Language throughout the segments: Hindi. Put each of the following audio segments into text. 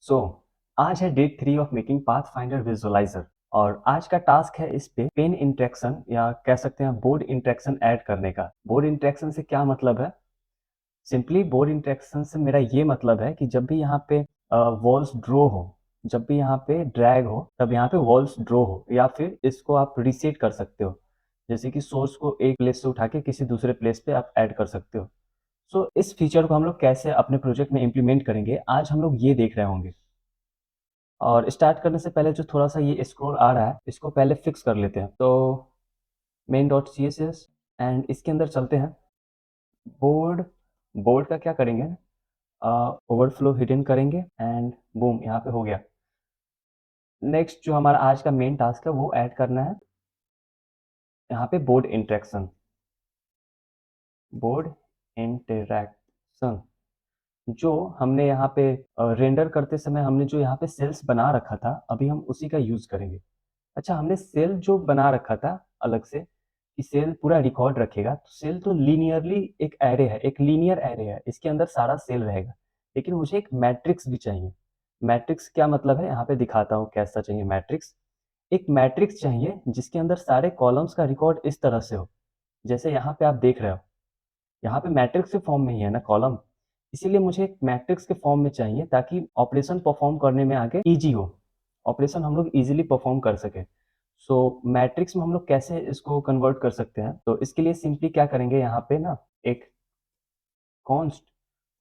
सो आज है day 3 of making pathfinder visualiser और आज का टास्क है इस पे पेन इंटरेक्शन या कह सकते हैं बोर्ड इंटरेक्शन ऐड करने का। बोर्ड इंटरेक्शन से क्या मतलब है? सिंपली बोर्ड इंटरेक्शन से मेरा ये मतलब है कि जब भी यहाँ पे वॉल्स ड्रॉ हो, जब भी यहाँ पे ड्रैग हो, तब यहाँ पे वॉल्स ड्रॉ हो, या फिर इसको आप रीसेट कर सकते हो, जैसे कि सोर्स को एक प्लेस से उठा के किसी दूसरे प्लेस पे आप ऐड कर सकते हो। सो इस फीचर को हम लोग कैसे अपने प्रोजेक्ट में इम्प्लीमेंट करेंगे, आज हम लोग ये देख रहे होंगे। और स्टार्ट करने से पहले जो थोड़ा सा ये स्क्रॉल आ रहा है, इसको पहले फिक्स कर लेते हैं। तो main dot C S S and इसके अंदर चलते हैं। बोर्ड बोर्ड का क्या करेंगे, ओवरफ्लो हिडन करेंगे एंड बूम, यहाँ पे हो गया। नेक्स्ट जो हमारा आज का मेन टास्क है वो ऐड करना है यहाँ पे बोर्ड इंटरेक्शन। बोर्ड इंटरेक्शन जो हमने यहाँ पे रेंडर करते समय हमने जो यहाँ पे सेल्स बना रखा था, अभी हम उसी का यूज करेंगे। अच्छा, हमने सेल जो बना रखा था अलग से कि सेल पूरा रिकॉर्ड रखेगा, तो सेल तो लीनियरली एक एरे है, एक लीनियर एरे है, इसके अंदर सारा सेल रहेगा। लेकिन मुझे एक मैट्रिक्स भी चाहिए। मैट्रिक्स क्या मतलब है, यहाँ पे दिखाता हूँ कैसा चाहिए मैट्रिक्स। एक मैट्रिक्स चाहिए जिसके अंदर सारे कॉलम्स का रिकॉर्ड इस तरह से हो, जैसे यहाँ पे आप देख रहे हो। यहाँ पे मैट्रिक्स के फॉर्म में ही है ना कॉलम, इसीलिए मुझे एक मैट्रिक्स के फॉर्म में चाहिए ताकि ऑपरेशन परफॉर्म करने में आगे ईजी हो, ऑपरेशन हम लोग इजीली परफॉर्म कर सके। सो मैट्रिक्स में हम लोग कैसे इसको कन्वर्ट कर सकते हैं, तो इसके लिए सिंपली क्या करेंगे, यहाँ पे ना एक कॉन्स्ट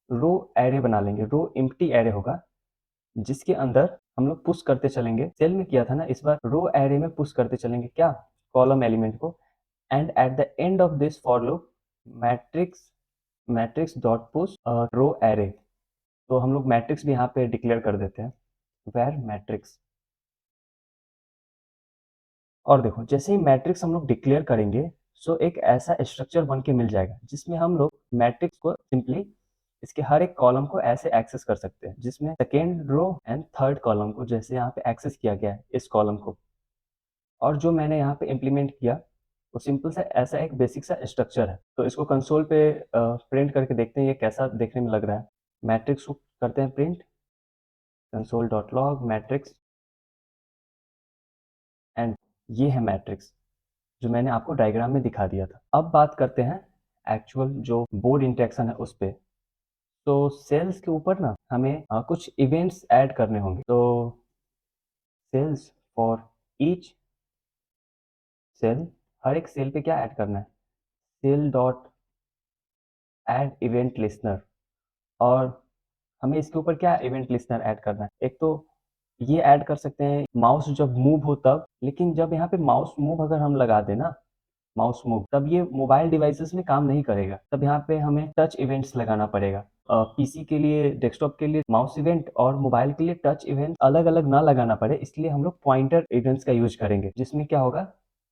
रो एरे बना लेंगे। रो एम्प्टी एरे होगा जिसके अंदर हम लोग पुश करते चलेंगे। सेल में किया था ना, इस बार रो एरे में पुश करते चलेंगे क्या, कॉलम एलिमेंट को। And at the end of this for loop matrix matrix dot push row array. तो हम लोग मैट्रिक्स भी यहाँ पे डिक्लेयर कर देते हैं, वेर मैट्रिक्स। और देखो, जैसे ही मैट्रिक्स हम लोग डिक्लेयर करेंगे, सो एक ऐसा स्ट्रक्चर बन के मिल जाएगा जिसमें हम लोग मैट्रिक्स को सिंपली इसके हर एक कॉलम को ऐसे एक्सेस कर सकते हैं, जिसमें second row and third column को जैसे यहाँ पे एक्सेस किया गया है इस कॉलम को। और जो मैंने यहाँ पे इम्प्लीमेंट किया वो सिंपल सा ऐसा एक बेसिक सा स्ट्रक्चर है। तो इसको कंसोल पे प्रिंट करके देखते हैं ये कैसा देखने में लग रहा है। मैट्रिक्स को करते हैं print, console dot log matrix, and ये है मैट्रिक्स जो मैंने आपको डायग्राम में दिखा दिया था। अब बात करते हैं एक्चुअल जो बोर्ड इंटरेक्शन है उस पे। तो सेल्स के ऊपर ना हमें कुछ इवेंट्स ऐड करने होंगे। तो सेल्स फॉर ईच सेल, हर एक सेल पे क्या ऐड करना है, cell dot add event listener. और हमें इसके ऊपर क्या इवेंट लिस्नर ऐड करना है, एक तो ये ऐड कर सकते हैं माउस जब मूव हो तब। लेकिन जब यहाँ पे माउस मूव अगर हम लगा देना, माउस मूव, तब ये मोबाइल डिवाइसेस में काम नहीं करेगा, तब यहाँ पे हमें टच इवेंट्स लगाना पड़ेगा। पीसी के लिए, डेस्कटॉप के लिए माउस इवेंट और मोबाइल के लिए टच इवेंट अलग अलग ना लगाना पड़े, इसलिए हम लोग पॉइंटर इवेंट्स का यूज करेंगे, जिसमें क्या होगा,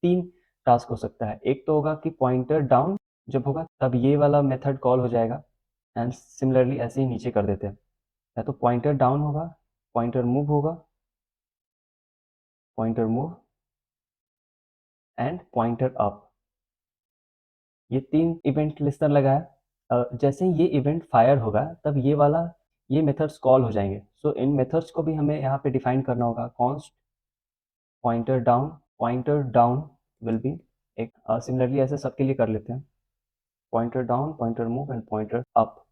3 टास्क हो सकता है। एक तो होगा कि पॉइंटर डाउन जब होगा तब ये वाला मेथड कॉल हो जाएगा, एंड सिमिलरली ऐसे ही नीचे कर देते हैं। या तो पॉइंटर डाउन होगा, पॉइंटर मूव होगा, pointer move and pointer up. ये 3 इवेंट लिस्टर लगाया। जैसे ही ये इवेंट फायर होगा तब ये वाला, ये मेथड्स कॉल हो जाएंगे। सो इन मेथड्स को भी हमें यहाँ पे डिफाइन करना होगा। Const pointer down will be एक, सिमिलरली ऐसे सबके लिए कर लेते हैं, pointer down, pointer move and pointer up,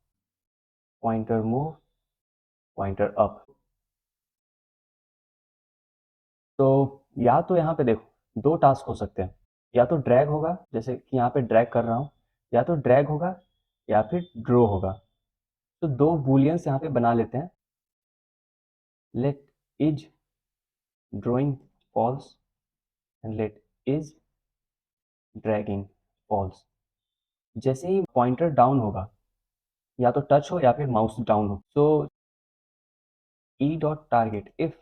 pointer move, pointer up. तो या तो यहाँ पे देखो 2 टास्क हो सकते हैं, या तो ड्रैग होगा जैसे कि यहाँ पे ड्रैग कर रहा हूँ, या तो ड्रैग होगा या फिर ड्रॉ होगा। तो 2 बूलियंस यहाँ पे बना लेते हैं। Let is drawing false and let is dragging false. जैसे ही पॉइंटर डाउन होगा, या तो टच हो या फिर माउस डाउन हो, तो e dot target, if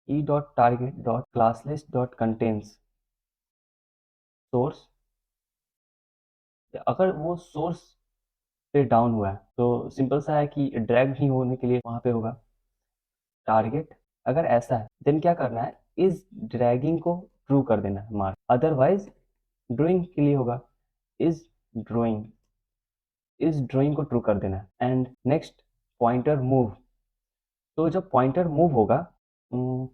E dot target dot class list dot contains source, अगर वो सोर्स पे डाउन हुआ है तो सिंपल सा है कि ड्रैग नहीं होने के लिए वहां पे होगा टारगेट। अगर ऐसा है देन क्या करना है, इस ड्रैगिंग को ट्रू कर देना है मार्क, अदरवाइज ड्राइंग के लिए होगा इज ड्राइंग, इस ड्राइंग को ट्रू कर देना है। एंड नेक्स्ट पॉइंटर मूव, तो जब पॉइंटर मूव होगा, उम,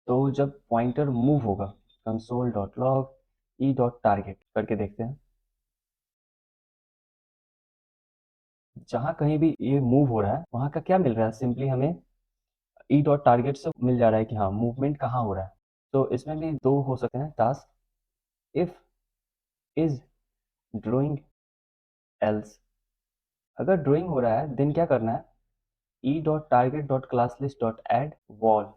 तो जब पॉइंटर मूव होगा, console.log e.target करके देखते हैं। जहाँ कहीं भी ये मूव हो रहा है, वहाँ का क्या मिल रहा है? सिंपली हमें e.target से मिल जा रहा है कि हाँ, मूवमेंट कहाँ हो रहा है। तो इसमें भी 2 हो सकते हैं task, if is drawing else. अगर ड्राइंग हो रहा है, देन क्या करना है? e.target.classlist.add वॉल,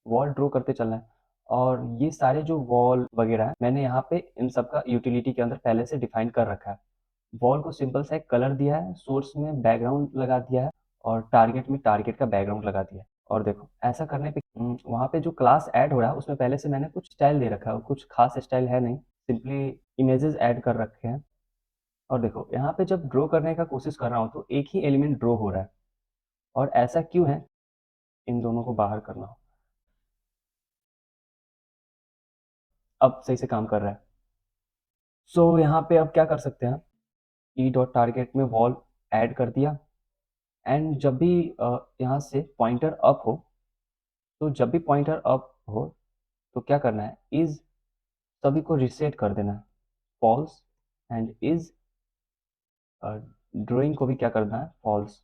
वॉल ड्रॉ करते चलना है। और ये सारे जो वॉल वगैरह है, मैंने यहाँ पे इन सब का यूटिलिटी के अंदर पहले से डिफाइन कर रखा है। वॉल को सिंपल सा एक कलर दिया है, सोर्स में बैकग्राउंड लगा दिया है और टारगेट में टारगेट का बैकग्राउंड लगा दिया है। और देखो ऐसा करने पे वहाँ पे जो क्लास ऐड हो रहा है उसमें पहले से मैंने कुछ स्टाइल दे रखा है, कुछ खास स्टाइल है नहीं, सिंपली इमेजेस ऐड कर रखे हैं। और देखो यहाँ पे जब ड्रॉ करने का कोशिश कर रहा हूँ तो एक ही एलिमेंट ड्रॉ हो रहा है। और ऐसा क्यों है? इन दोनों को बाहर करना हो। अब सही से काम कर रहा है। सो यहाँ पे अब क्या कर सकते हैं? ई डॉट टारगेट में वॉल ऐड कर दिया। एंड जब भी यहाँ से पॉइंटर अप हो, तो जब भी पॉइंटर अप हो तो क्या करना है? इज सभी को रिसेट कर देना है फॉल्स। एंड इज ड्राइंग को भी क्या करना है? फॉल्स।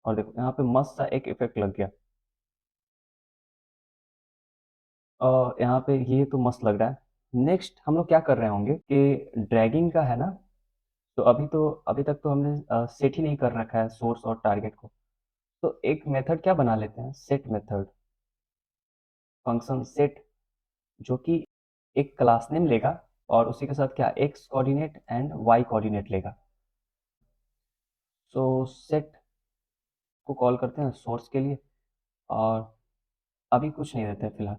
और देखो यहाँ पे मस्त सा एक इफेक्ट लग गया। यहाँ पे ये तो मस्त लग रहा है। नेक्स्ट हम लोग क्या कर रहे होंगे कि ड्रैगिंग का है ना, तो अभी तक तो हमने सेट ही नहीं कर रखा है सोर्स और टारगेट को। तो एक मेथड क्या बना लेते हैं? सेट मेथड, फंक्शन सेट, जो कि एक क्लास नेम लेगा और उसी के साथ क्या X coordinate and Y coordinate लेगा। सो सेट को कॉल करते हैं सोर्स के लिए और अभी कुछ नहीं देते हैं फिलहाल।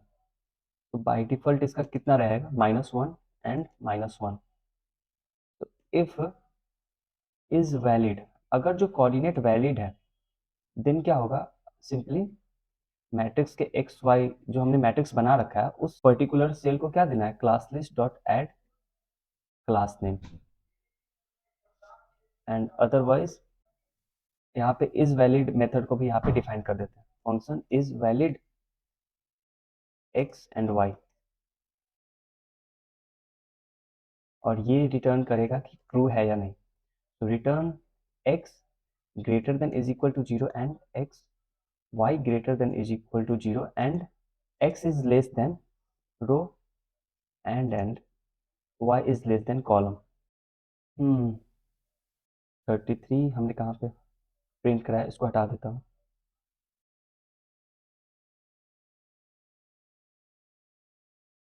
तो बाय डिफॉल्ट इसका कितना रहेगा? -1 एंड -1। तो इफ इज वैलिड, अगर जो कोऑर्डिनेट वैलिड है देन क्या होगा? सिंपली मैट्रिक्स के एक्स वाई जो हमने मैट्रिक्स बना रखा है उस पर्टिकुलर सेल को क्या देना है? Class list dot add class name. And otherwise यहाँ पे इज वैलिड मेथड को भी यहाँ पे डिफाइन कर देते हैं, function is valid x and y. और ये रिटर्न करेगा कि ट्रू है या नहीं। तो return x greater than is equal to 0 and x y greater than is equal to 0 and x is less than row and y is less than column. 33 हमने कहाँ पे प्रिंट कराया? इसको हटा देता हूँ।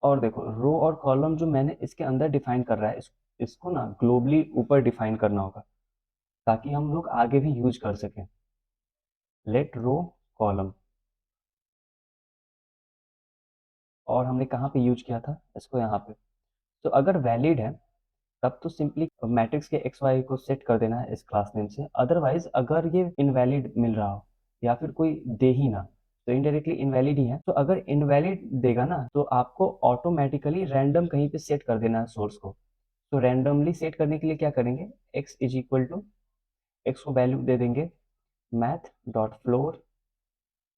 और देखो रो और कॉलम जो मैंने इसके अंदर डिफाइन कर रहा है, इसको ना ग्लोबली ऊपर डिफाइन करना होगा ताकि हम लोग आगे भी यूज कर सकें। लेट रो कॉलम, और हमने कहाँ पे यूज किया था इसको? यहाँ पे। तो अगर वैलिड है तब तो सिंपली मैट्रिक्स के एक्स वाई को सेट कर देना है इस क्लास नेम से। अदरवाइज अगर ये इनवैलिड मिल रहा हो या फिर कोई दे ही ना, तो इनडायरेक्टली इनवैलिड ही है। तो अगर इनवैलिड देगा ना तो आपको ऑटोमेटिकली रैंडम कहीं पे सेट कर देना है सोर्स को। तो रैंडमली सेट करने के लिए क्या करेंगे? x is equal to, x को वैल्यू दे देंगे math dot floor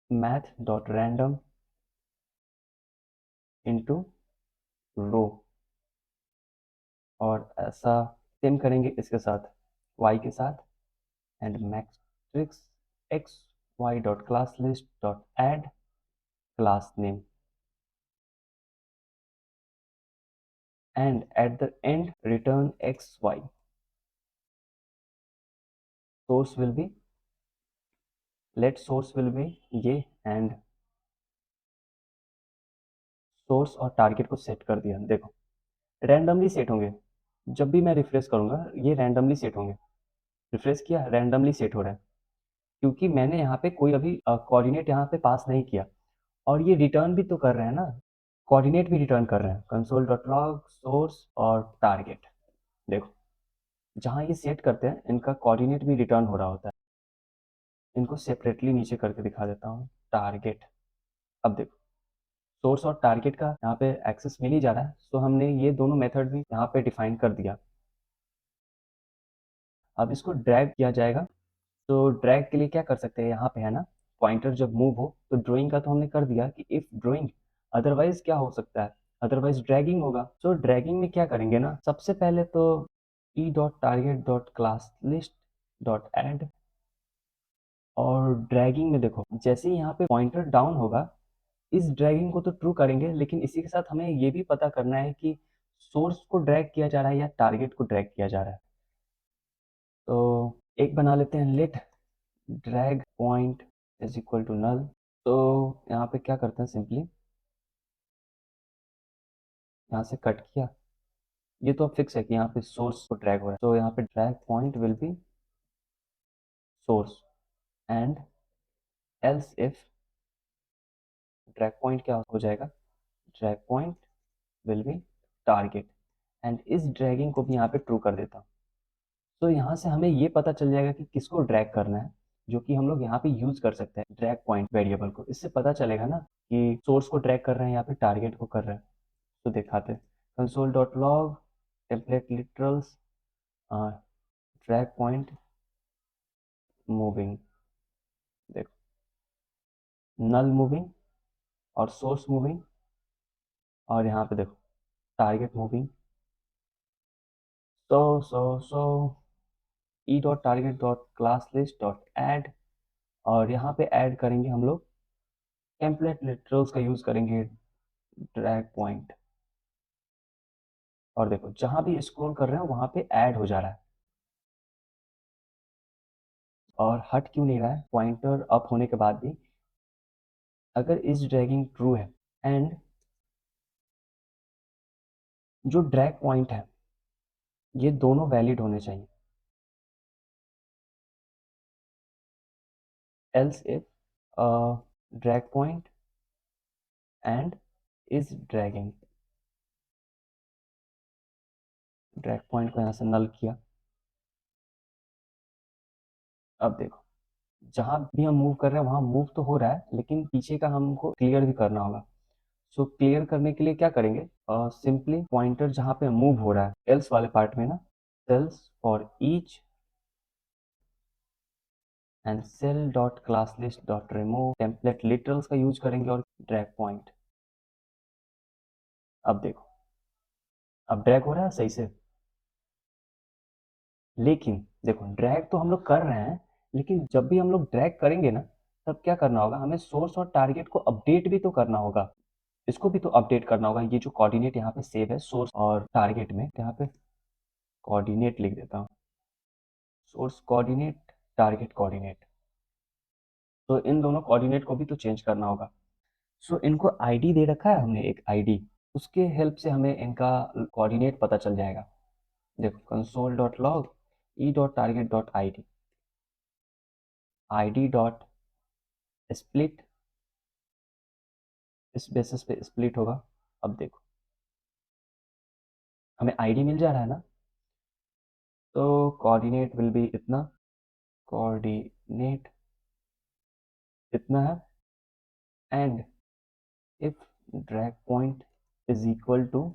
math dot random into row. और ऐसा सेम करेंगे इसके साथ y के साथ। And matrix x y dot class list dot add class name and at the end return x y. Source will be, let source will be ये। एंड सोर्स और टारगेट को सेट कर दिया। देखो रैंडमली सेट होंगे, जब भी मैं रिफ्रेश करूंगा ये रैंडमली सेट होंगे। रिफ्रेश किया, रैंडमली सेट हो रहा है क्योंकि मैंने यहाँ पे कोई अभी कोऑर्डिनेट यहाँ पे पास नहीं किया। और ये रिटर्न भी तो कर रहे हैं ना, कोऑर्डिनेट भी रिटर्न कर रहे हैं, कंसोल डॉट लॉग सोर्स और टारगेट। देखो जहाँ ये सेट करते हैं इनका कोऑर्डिनेट भी रिटर्न हो रहा होता है। इनको सेपरेटली नीचे करके दिखा देता हूँ, टारगेट। अब देखो सोर्स और टारगेट का यहाँ पे एक्सेस मिल ही जा रहा है, तो हमने ये दोनों मेथड भी यहाँ पे डिफाइन कर दिया। अब इसको ड्रैग किया जाएगा तो ड्रैग के लिए क्या कर सकते हैं, यहाँ पे है ना, पॉइंटर जब मूव हो तो ड्राइंग का तो हमने कर दिया कि इफ ड्राइंग, अदरवाइज क्या हो सकता है, अदरवाइज ड्रैगिंग होगा। तो ड्रैगिंग में क्या करेंगे ना, सबसे पहले तो e dot target dot class list dot add, और ड्रैगिंग में देखो जैसे ही यहाँ पे पॉइंटर डाउन होगा, इस ड्रैगिंग को तो ट्रू करेंगे, लेकिन इसी के साथ हमें ये भी पता करना है कि सोर्स को ड्रैग किया जा रहा है या टारगेट को ड्रैग किया जा रहा है। तो एक बना लेते हैं, let drag point is equal to null. तो यहाँ पे क्या करते हैं, सिंपली यहाँ से कट किया, ये तो अब फिक्स है कि यहाँ पे सोर्स को ड्रैग हो रहा है, तो यहाँ पे drag point will be source and else if, drag point क्या हो जाएगा, drag point will be target, and इस ड्रैगिंग को भी यहाँ पे ट्रू कर देता हूँ। तो यहाँ से हमें ये पता चल जाएगा कि किसको ड्रैग करना है, जो कि हम लोग यहाँ पे यूज कर सकते हैं ड्रैग पॉइंट वेरिएबल को। इससे पता चलेगा ना कि सोर्स को ड्रैग कर रहे हैं या फिर टारगेट को कर रहे हैं। तो दिखाते हैं, console dot log template literals drag point moving, देखो नल मूविंग और सोर्स मूविंग, और यहाँ पे देखो target moving. So e dot target dot class list dot add, और यहाँ पे ऐड करेंगे हम लोग टेम्पलेट लिटरल्स का यूज करेंगे ड्रैग पॉइंट, और देखो जहां भी स्क्रॉल कर रहे हैं वहां पे ऐड हो जा रहा है, और हट क्यों नहीं रहा है पॉइंटर अप होने के बाद भी। अगर इस ड्रैगिंग ट्रू है एंड जो ड्रैग पॉइंट है ये दोनों वैलिड होने चाहिए, else if drag point and is dragging, drag point को यहाँ से नल किया। अब देखो जहां भी हम मूव कर रहे हैं वहां मूव तो हो रहा है, लेकिन पीछे का हमको क्लियर भी करना होगा। सो क्लियर करने के लिए क्या करेंगे, सिंपली पॉइंटर जहां पे मूव हो रहा है एल्स वाले पार्ट में ना, cells for each and cell dot class list dot remove template literals का यूज करेंगे और ड्रैग पॉइंट। अब देखो अब ड्रैग हो रहा है सही से, लेकिन देखो ड्रैग तो हम लोग कर रहे हैं, लेकिन जब भी हम लोग ड्रैग करेंगे ना, तब क्या करना होगा, हमें सोर्स और टारगेट को अपडेट भी तो करना होगा, इसको भी तो अपडेट करना होगा। ये जो कोऑर्डिनेट यहाँ पे सेव है सोर्स और टारगेट में, यहाँ पे कोऑर्डिनेट लिख देता हूँ, सोर्स कोऑर्डिनेट टारगेट कोऑर्डिनेट, तो इन दोनों कोऑर्डिनेट को भी तो चेंज करना होगा। सो इनको आईडी दे रखा है हमने, एक आईडी, उसके हेल्प से हमें इनका कोऑर्डिनेट पता चल जाएगा। देखो console dot log E dot target dot I D dot split, इस बेसिस पे स्प्लिट होगा। अब देखो हमें आईडी मिल जा रहा है ना, तो कोऑर्डिनेट विल बी इतना, कोऑर्डिनेट इतना है, and if drag point is equal to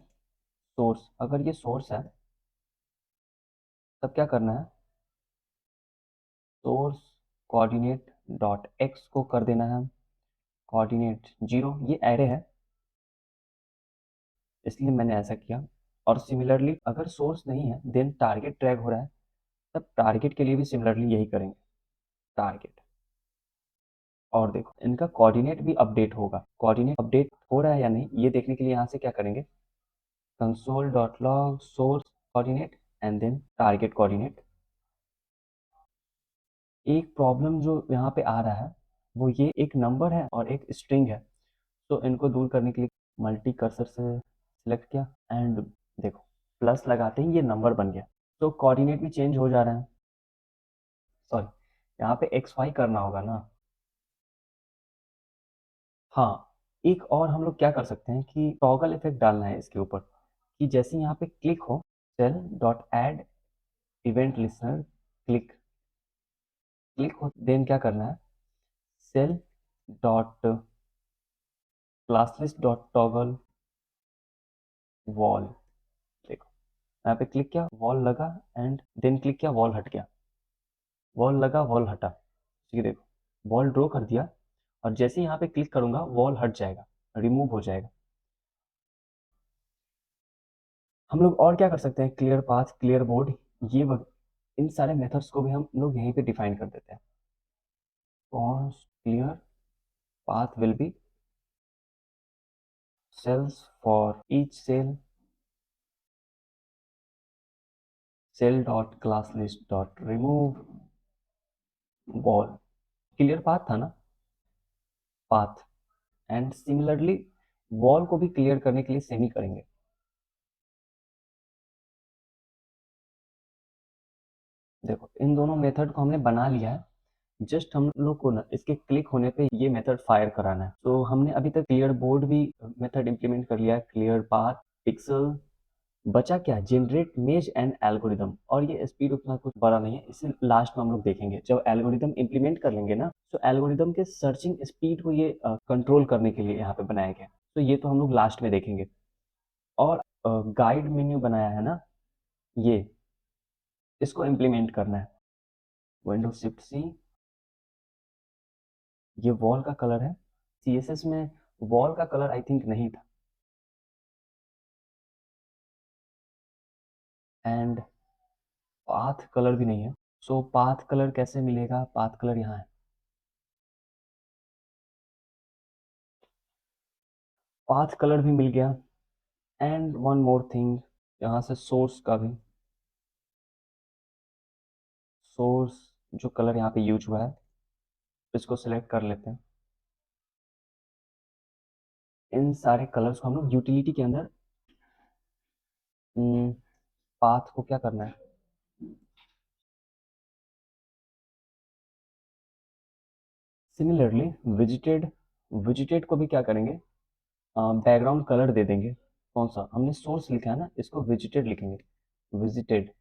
source, अगर ये सोर्स है तब क्या करना है, सोर्स कोऑर्डिनेट डॉट एक्स को कर देना है कोऑर्डिनेट 0, ये एरे है इसलिए मैंने ऐसा किया। और सिमिलरली अगर सोर्स नहीं है देन टारगेट ट्रैक हो रहा है, तब टारगेट के लिए भी सिमिलरली यही करेंगे, टारगेट। और देखो इनका कोऑर्डिनेट भी अपडेट होगा, कोऑर्डिनेट अपडेट हो रहा है या नहीं ये देखने के लिए यहाँ से क्या करेंगे, console dot log source coordinate and then target coordinate. एक प्रॉब्लम जो यहाँ पे आ रहा है वो ये, एक नंबर है और एक स्ट्रिंग है, तो इनको दूर करने के लिए मल्टी कर्सर से सिलेक्ट किया, एंड देखो प्लस लगाते ही ये नंबर बन गया, तो कोऑर्डिनेट भी चेंज हो जा रहा है। सॉरी, यहाँ पे एक्स वाई करना होगा ना। हाँ, एक और हम लोग क्या कर सकते हैं कि टॉगल इफेक्ट डालना है इसके ऊपर, कि जैसे यहाँ पे क्लिक हो, cell dot add event listener click, click हो देन क्या करना है, cell dot class list dot toggle wall, देखो यहाँ पे क्लिक किया वॉल लगा, एंड देन क्लिक किया वॉल हट गया। वॉल लगा, वॉल हटा। ठीक है, देखो वॉल ड्रॉ कर दिया और जैसे ही यहाँ पे क्लिक करूंगा वॉल हट जाएगा, रिमूव हो जाएगा। हम लोग और क्या कर सकते हैं, क्लियर पाथ, क्लियर बोर्ड, ये इन सारे मेथड्स को भी हम लोग यहीं पे डिफाइन कर देते हैं। Clear path will be cells for each cell dot class list dot remove wall। Clear path था ना, पाथ। एंड सिमिलरली वॉल को भी क्लियर करने के लिए सेम ही करेंगे। देखो इन दोनों मेथड को हमने बना लिया है, जस्ट हम लोग को ना इसके क्लिक होने पे ये मेथड फायर कराना है। तो हमने अभी तक क्लियर बोर्ड भी मेथड इंप्लीमेंट कर लिया है, क्लियर पाथ, पिक्सल। बचा क्या, जनरेट मेज एंड एल्गोरिदम। और ये स्पीड उतना कुछ बड़ा नहीं है, इसे लास्ट में हम लोग देखेंगे जब एल्गोरिदम इंप्लीमेंट कर लेंगे ना। तो एल्गोरिदम के सर्चिंग स्पीड को ये कंट्रोल करने के लिए यहाँ पे बनाया गया। तो ये तो हम लोग लास्ट में देखेंगे। और गाइड मेन्यू बनाया है ना, ये इसको इम्प्लीमेंट करना है। विंडो शिफ्ट सी, ये वॉल का कलर है। सीएसएस में वॉल का कलर आई थिंक नहीं था। एंड पाथ कलर भी नहीं है। सो पाथ कलर कैसे मिलेगा, पाथ कलर यहाँ है। पाथ कलर भी मिल गया। एंड वन मोर थिंग, यहाँ से सोर्स का भी, सोर्स जो कलर यहाँ पे यूज हुआ है इसको सिलेक्ट कर लेते हैं। इन सारे कलर्स को हम लोग यूटिलिटी के अंदर, पाथ को क्या करना है, सिमिलरली विजिटेड, विजिटेड को भी क्या करेंगे, बैकग्राउंड कलर दे देंगे। कौन सा, हमने सोर्स लिखा है ना, इसको विजिटेड लिखेंगे, visited.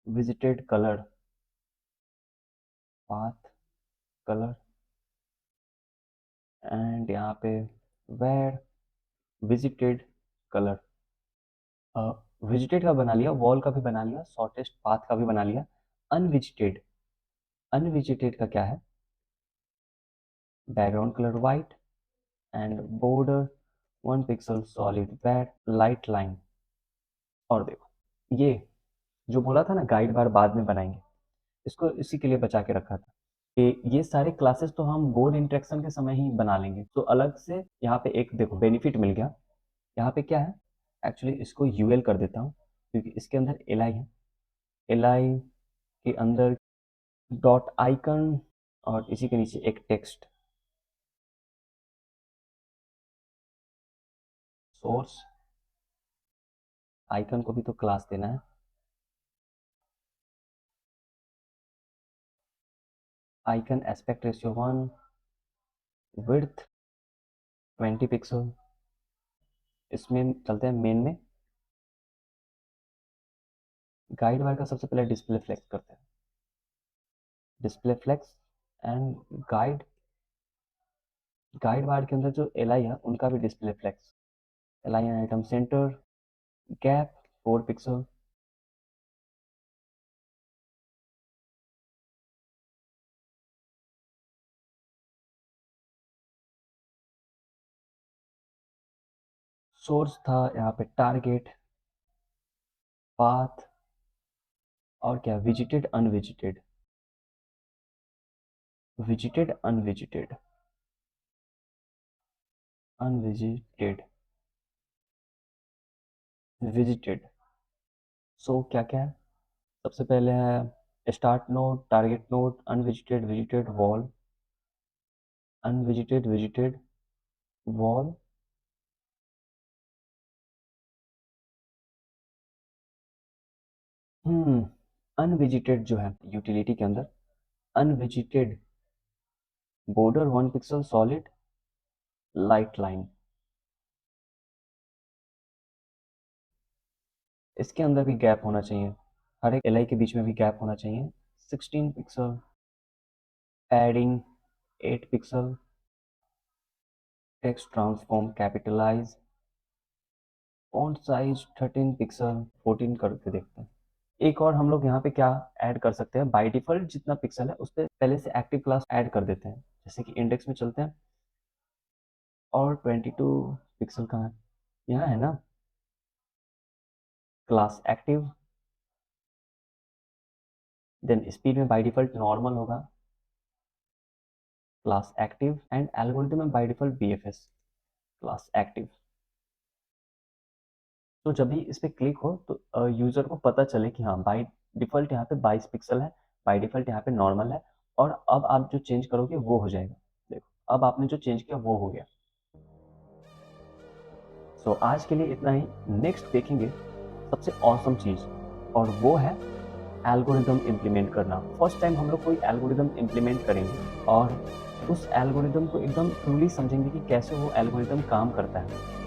Visited colour, path colour, and यहाँ पे वेर विजिटेड कलर। विजिटेड का बना लिया, वॉल का भी बना लिया, शॉर्टेस्ट पाथ का भी बना लिया। अनविजिटेड, अनविजिटेड का क्या है, background colour white and border 1 pixel solid back light line. और देखो ये जो बोला था ना गाइड बार बाद में बनाएंगे, इसको इसी के लिए बचा के रखा था कि ये सारे क्लासेस तो हम बोर्ड इंटरेक्शन के समय ही बना लेंगे। तो अलग से यहाँ पे एक देखो बेनिफिट मिल गया। यहाँ पे क्या है, एक्चुअली इसको यूएल कर देता हूँ क्योंकि इसके अंदर एल है। एल के अंदर डॉट आइकन और इसी के नीचे एक टेक्स्ट, सोर्स आइकन को भी तो क्लास देना है। Icon aspect ratio 1, width 20 pixel. इसमें चलते हैं मेन में, गाइड वायर का सबसे पहले डिस्प्ले फ्लेक्स करते हैं, display flex and guide, guide wire के अंदर जो एल है उनका भी display flex. L I item centre, gap 4 pixel. Source था यहाँ पे टारगेट, पाथ, और क्या visited unvisited, visited unvisited, unvisited, visited. So क्या क्या है, सबसे पहले है start node, target node, unvisited, visited, wall, unvisited, visited, wall. Unvisited जो है यूटिलिटी के अंदर, unvisited border 1 pixel solid light line. इसके अंदर भी गैप होना चाहिए, हर एक एल के बीच में भी गैप होना चाहिए। 16 pixel, padding 8 pixel, text transform capitalize font size 13 pixel 14 करके देखते हैं। एक और हम लोग यहाँ पे क्या ऐड कर सकते हैं, बाय डिफॉल्ट जितना पिक्सल है उस पे पहले से एक्टिव क्लास ऐड कर देते हैं। जैसे कि इंडेक्स में चलते हैं और 22 पिक्सल कहाँ है, यहाँ है ना, क्लास एक्टिव। देन स्पीड में बाय डिफॉल्ट नॉर्मल होगा, क्लास एक्टिव। एंड एल्गोरिथम में by default BFS, class active. तो जब भी इस पे क्लिक हो तो यूजर को पता चले कि हाँ बाय डिफॉल्ट यहाँ पे 22 पिक्सल है, बाय डिफॉल्ट यहाँ पे नॉर्मल है, और अब आप जो चेंज करोगे वो हो जाएगा। देखो अब आपने जो चेंज किया वो हो गया। सो आज के लिए इतना ही। नेक्स्ट देखेंगे सबसे ऑसम चीज, और वो है एल्गोरिदम इम्प्लीमेंट करना। फर्स्ट टाइम हम लोग कोई एल्गोरिदम इम्प्लीमेंट करेंगे और उस एल्गोरिदम को एकदम ट्रूली समझेंगे कि कैसे वो एल्गोरिदम काम करता है।